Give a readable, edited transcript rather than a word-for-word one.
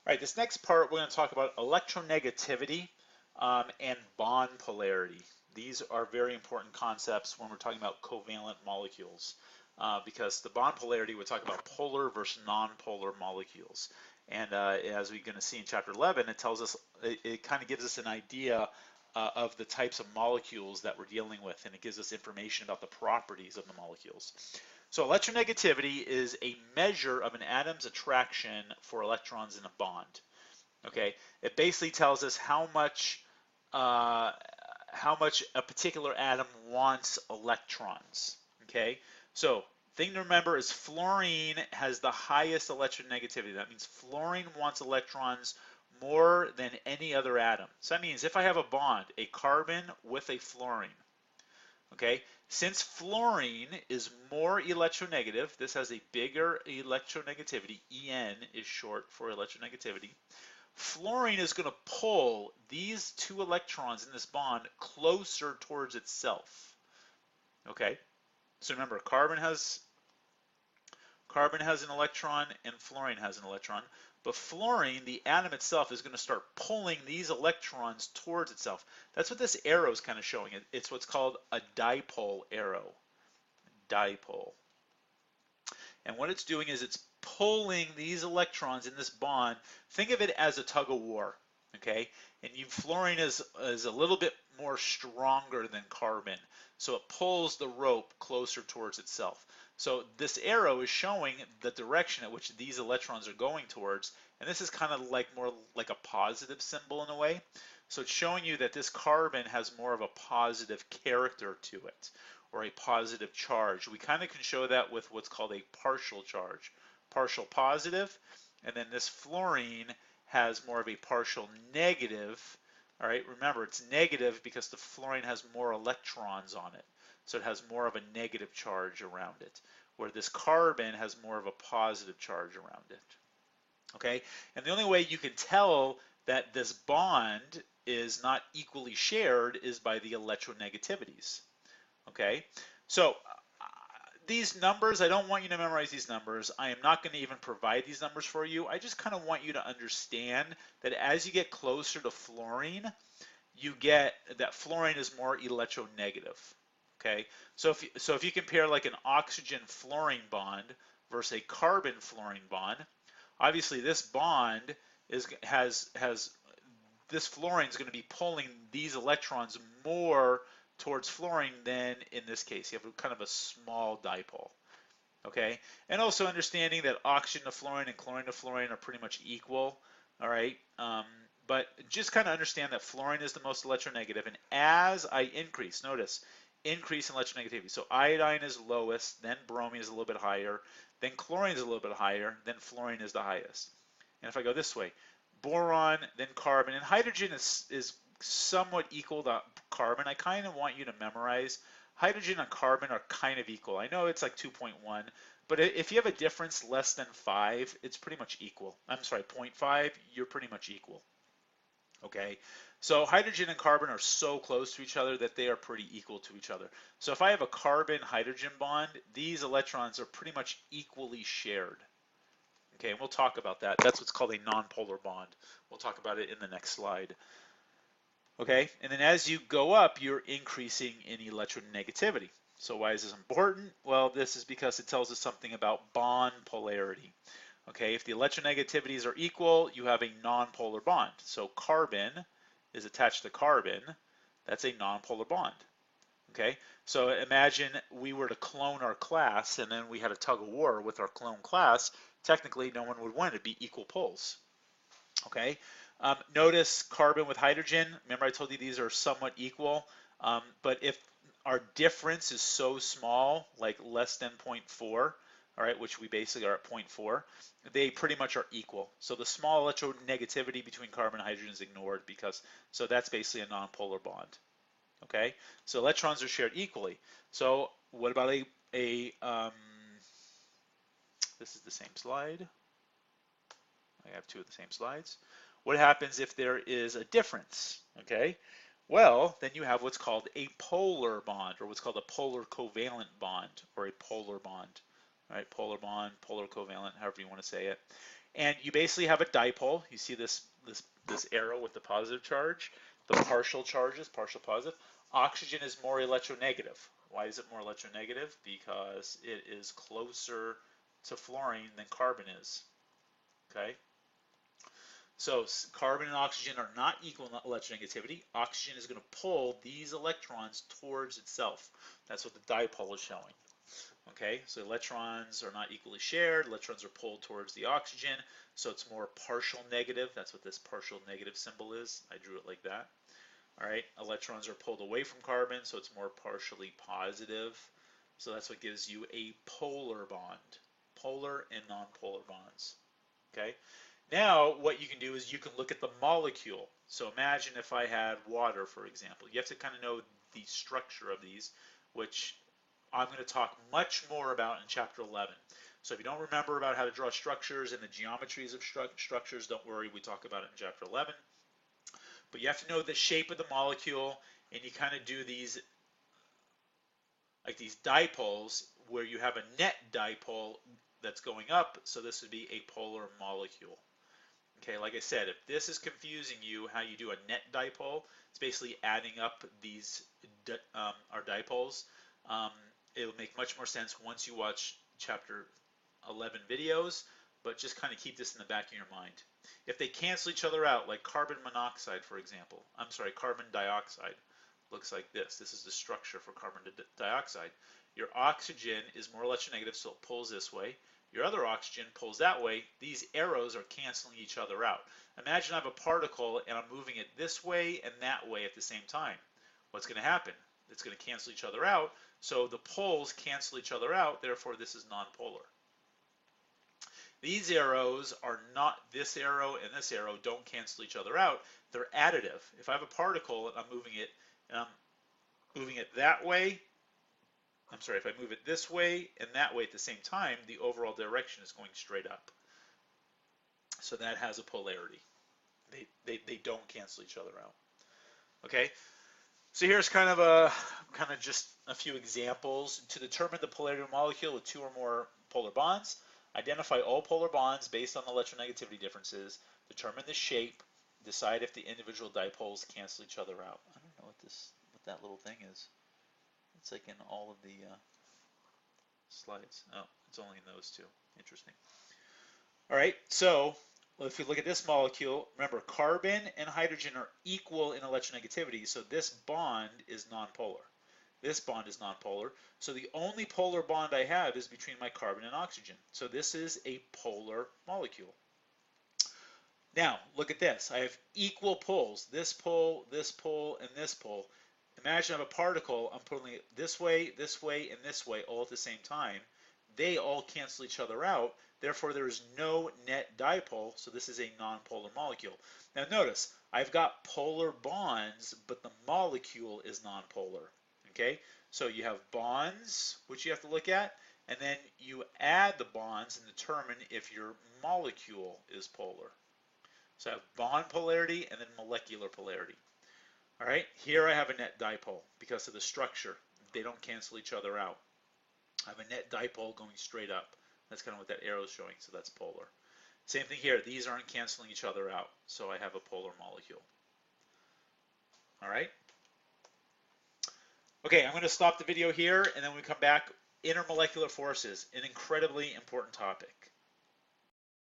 All right, this next part we're going to talk about electronegativity and bond polarity. These are very important concepts when we're talking about covalent molecules because the bond polarity we're talking about polar versus non-polar molecules. And as we're going to see in chapter 11, it tells us, it kind of gives us an idea of the types of molecules that we're dealing with, and it gives us information about the properties of the molecules. So electronegativity is a measure of an atom's attraction for electrons in a bond. Okay, it basically tells us uh, how much a particular atom wants electrons. Okay, so thing to remember is fluorine has the highest electronegativity. That means fluorine wants electrons more than any other atom. So that means if I have a bond, a carbon with a fluorine, okay, since fluorine is more electronegative, this has a bigger electronegativity, En is short for electronegativity, fluorine is going to pull these two electrons in this bond closer towards itself. Okay, so remember, carbon has an electron and fluorine has an electron, but fluorine, the atom itself, is going to start pulling these electrons towards itself. That's what this arrow is kind of showing. It's what's called a dipole arrow. Dipole. And what it's doing is it's pulling these electrons in this bond. Think of it as a tug of war, okay? And fluorine is a little bit more stronger than carbon, so it pulls the rope closer towards itself. So this arrow is showing the direction at which these electrons are going towards, and this is kind of like more like a positive symbol in a way. So it's showing you that this carbon has more of a positive character to it, or a positive charge. We kind of can show that with what's called a partial charge. Partial positive, and then this fluorine has more of a partial negative. All right, remember it's negative because the fluorine has more electrons on it. So it has more of a negative charge around it, where this carbon has more of a positive charge around it. Okay, and the only way you can tell that this bond is not equally shared is by the electronegativities. Okay, so these numbers, I don't want you to memorize these numbers. I am not going to even provide these numbers for you. I just kind of want you to understand that as you get closer to fluorine, you get that fluorine is more electronegative. Okay, so if you compare like an oxygen fluorine bond versus a carbon fluorine bond, obviously this bond has this fluorine is going to be pulling these electrons more towards fluorine than in this case. You have kind of a small dipole. Okay, and also understanding that oxygen to fluorine and chlorine to fluorine are pretty much equal. All right, but just kind of understand that fluorine is the most electronegative, and as I increase, notice, increase in electronegativity. So iodine is lowest, then bromine is a little bit higher, then chlorine is a little bit higher, then fluorine is the highest. And if I go this way, boron, then carbon, and hydrogen is somewhat equal to carbon. I kind of want you to memorize hydrogen and carbon are kind of equal. I know it's like 2.1, but if you have a difference less than 5, it's pretty much equal. I'm sorry, 0.5, you're pretty much equal. Okay, so hydrogen and carbon are so close to each other that they are pretty equal to each other. So if I have a carbon-hydrogen bond, these electrons are pretty much equally shared. Okay, and we'll talk about that. That's what's called a nonpolar bond. We'll talk about it in the next slide. Okay, and then as you go up, you're increasing in electronegativity. So why is this important? Well, this is because it tells us something about bond polarity. Okay, if the electronegativities are equal, you have a nonpolar bond. So carbon is attached to carbon. That's a nonpolar bond. Okay, so imagine we were to clone our class and then we had a tug of war with our clone class. Technically, no one would win. It'd be equal poles. Okay, notice carbon with hydrogen. Remember I told you these are somewhat equal, but if our difference is so small, like less than 0.4, all right, which we basically are at 0.4, they pretty much are equal. So the small electronegativity between carbon and hydrogen is ignored because, so that's basically a nonpolar bond. Okay, so electrons are shared equally. So what about this is the same slide. I have two of the same slides. What happens if there is a difference? Okay, well, then you have what's called a polar bond, or what's called a polar covalent bond, or a polar bond. All right, polar bond, polar covalent, however you want to say it. And you basically have a dipole. You see this arrow with the positive charge, the partial charges, partial positive. Oxygen is more electronegative. Why is it more electronegative? Because it is closer to fluorine than carbon is. Okay? So carbon and oxygen are not equal in electronegativity. Oxygen is going to pull these electrons towards itself. That's what the dipole is showing. Okay, so electrons are not equally shared. Electrons are pulled towards the oxygen, so it's more partial negative. That's what this partial negative symbol is. I drew it like that. All right, electrons are pulled away from carbon, so it's more partially positive. So that's what gives you a polar bond, polar and nonpolar bonds. Okay, now what you can do is you can look at the molecule. So imagine if I had water, for example. You have to kind of know the structure of these, which I'm going to talk much more about in chapter 11. So if you don't remember about how to draw structures and the geometries of structures, don't worry, we talk about it in chapter 11. But you have to know the shape of the molecule, and you kind of do these, like these dipoles, where you have a net dipole that's going up, so this would be a polar molecule. Okay, like I said, if this is confusing you, how you do a net dipole, it's basically adding up these our dipoles. It'll make much more sense once you watch chapter 11 videos, but just kind of keep this in the back of your mind. If they cancel each other out, like carbon monoxide, for example, I'm sorry, carbon dioxide, looks like this. This is the structure for carbon dioxide. Your oxygen is more electronegative, so it pulls this way. Your other oxygen pulls that way. These arrows are canceling each other out. Imagine I have a particle and I'm moving it this way and that way at the same time. What's going to happen? It's going to cancel each other out. So the poles cancel each other out. Therefore, this is nonpolar. These arrows are not, this arrow and this arrow don't cancel each other out. They're additive. If I have a particle and I'm moving it that way, I'm sorry, if I move it this way and that way at the same time, the overall direction is going straight up. So that has a polarity. They don't cancel each other out. Okay, so here's kind of just a few examples. To determine the polarity of a molecule with two or more polar bonds, identify all polar bonds based on the electronegativity differences, determine the shape, decide if the individual dipoles cancel each other out. I don't know what that little thing is. It's like in all of the slides. Oh, it's only in those two. Interesting. All right, so if you look at this molecule, remember carbon and hydrogen are equal in electronegativity, so this bond is nonpolar. This bond is nonpolar, so the only polar bond I have is between my carbon and oxygen. So this is a polar molecule. Now, look at this. I have equal poles, this pole, and this pole. Imagine I have a particle, I'm pulling it this way, and this way, all at the same time. They all cancel each other out. Therefore, there is no net dipole, so this is a nonpolar molecule. Now notice, I've got polar bonds, but the molecule is nonpolar. Okay, so you have bonds, which you have to look at, and then you add the bonds and determine if your molecule is polar. So I have bond polarity and then molecular polarity. All right, here I have a net dipole because of the structure. They don't cancel each other out. I have a net dipole going straight up. That's kind of what that arrow is showing, so that's polar. Same thing here. These aren't canceling each other out, so I have a polar molecule. All right? Okay, I'm going to stop the video here, and then when we come back, intermolecular forces, an incredibly important topic.